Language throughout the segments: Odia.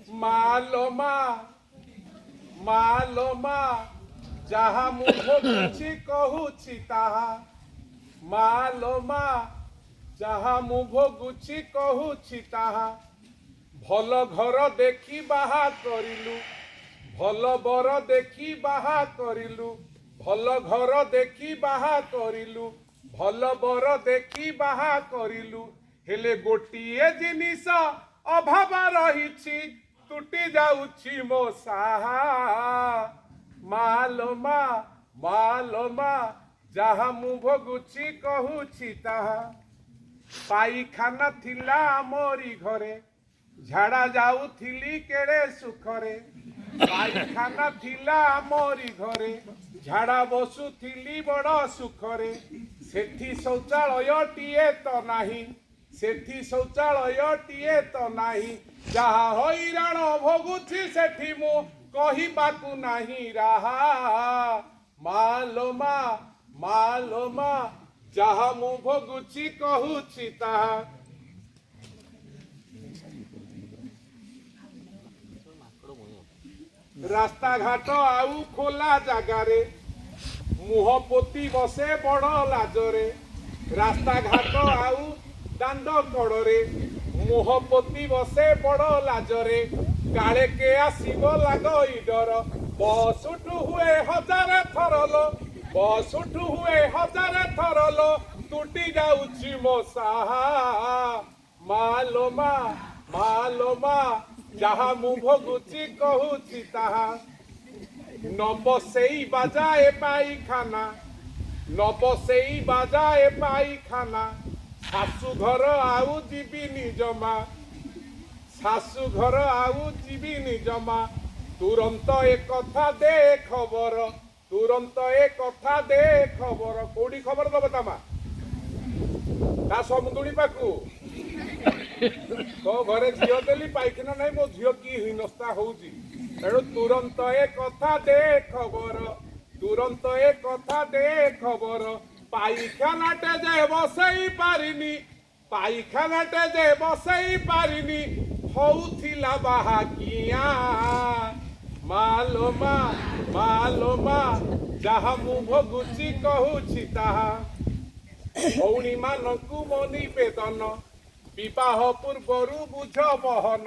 ମାଲୋ ମା ଯାହା ମୁଁ ଭୋଗୁଛି କହୁଛି ତାହା ମାଲୋ ମା ଯାହା ମୁଁ ଭୋଗୁଛି କହୁଛି ତାହା ଭଲ ଘର ଦେଖି ବାହା କରିଲୁ ଭଲ ବର ଦେଖି ବାହା କରିଲୁ ଭଲ ଘର ଦେଖି ବାହା କରିଲୁ ଭଲ ବର ଦେଖି ବାହା କରିଲୁ ହେଲେ ଗୋଟିଏ ଜିନିଷ ଅଭାବ ରହିଛି ତୁଟି ଯାଉଛି ମୋ ସାହା ମାଲୋ ମା ଯାହା ମୁଁ ଭୋଗୁଛି କହୁଛି ତାହା ପାଇଖାନା ଥିଲା ମୋରି ଘରେ ଝାଡ଼ା ଯାଉଥିଲି କେଡ଼େ ସୁଖରେ ପାଇଖାନା ଥିଲା ମୋରି ଘରେ ଝାଡ଼ା ବସୁଥିଲି ବଡ଼ ସୁଖରେ ସେଠି ଶୌଚାଳୟଟିଏ ତ ନାହିଁ ସେଠି ଶୌଚାଳୟଟିଏ ତ ନାହିଁ ଯାହା ହଇରାଣ ଭୋଗୁଛି ସେଠି ମୁଁ କହିବାକୁ ନାହିଁ ରାହା ମାଲୋ ମା ଯାହା ମୁଁ ଭୋଗୁଛି କହୁଛି ତାହା ରାସ୍ତାଘାଟ ଆଉ ଖୋଲା ଜାଗାରେ ମୁହଁ ପୋତି ବସେ ବଡ଼ ଲାଜରେ ରାସ୍ତାଘାଟ ଆଉ ଦାଣ୍ଡ କଡ଼ରେ ମୁହଁ ପୋତି ବସେ ବଡ଼ ଲାଜରେ କାଳେ କେ ଆସିବ ଲାଗଇ ଡର ବସୁଠୁ ହୁଏ ହଜାରେ ଥରଲୋ ବସୁଠୁ ହୁଏ ହଜାରେ ଥରଲୋ ତୁଟି ଯାଉଛି ମୋ ସାହା ମାଲୋ ମା ଯାହା ମୁଁ ଭୋଗୁଛି କହୁଛି ତାହା ନ ବସେଇ ବାଜାଏ ପାଇଖାନା ନ ବସେଇ ବାଜାଏ ପାଇଖାନା ଶାଶୁ ଘର ଆଉ ଯିବିନି ଜମା ଶାଶୁ ଘର ଆଉ ଯିବିନି ଜମା ତୁରନ୍ତ ଏ କଥା ଦେ ଖବର ତୁରନ୍ତ ଏ କଥା ଦେ ଖବର କୋଉଠି ଖବର ଦବ ତା ମା ତା ସମୁଦୁଣୀ ପାଖକୁ तो घरे झील देली पाइखाना नहीं मो झील की हीनस्ता होउची तेणु तुरंत ए कथा दे खबर तुरंत ए कथा दे खबर पाइखानाटे जे बसई पारिनी पाइखानाटे जे बसई पारिनी होउथिला बाहाकिया मालो मा जहा मु भोगुची कहूची ताहा भौणी मानकु मो निवेदन विवाह पूर्वरु बुझ बहन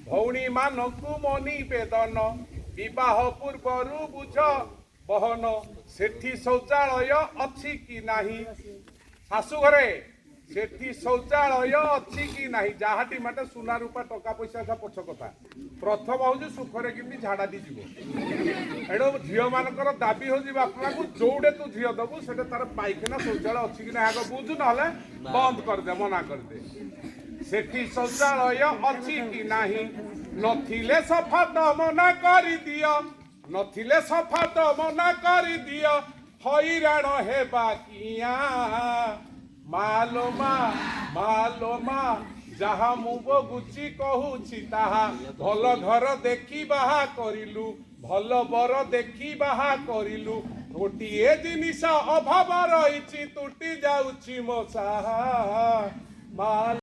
भौणी मानकु मो निवेदन विवाह पूर्वरु बुझ बहन सेठी शौचालय अछि कि नाही शाशु घरे सेठी शौचालय अछि कि नाही जाहाटी माटे सुना रूपा टका पैसा सा पछ कथा प्रथम हूँ सुखरे किमी झाड़ा दी जीव एडो झील मानकर दाबी हूँ बापा को जोड़े तू झील दबु से तार पाइखाना शौचालय अच्छी कि आग बुझु ना बंद करदे मना करदे सेठी शौचालय अच्छी कि नाही नथिले सफा तो मना कर दियो नथिले सफा तो मना कर दियो हैरान हेबा किया मालो मा जहा मु भोगुची कहूची ताहा भल घर देखी बाहा करिलु भल बर देखी बाहा करिलु गोटिए जिनिस अभाव रही तुटी जाउची मो साहा।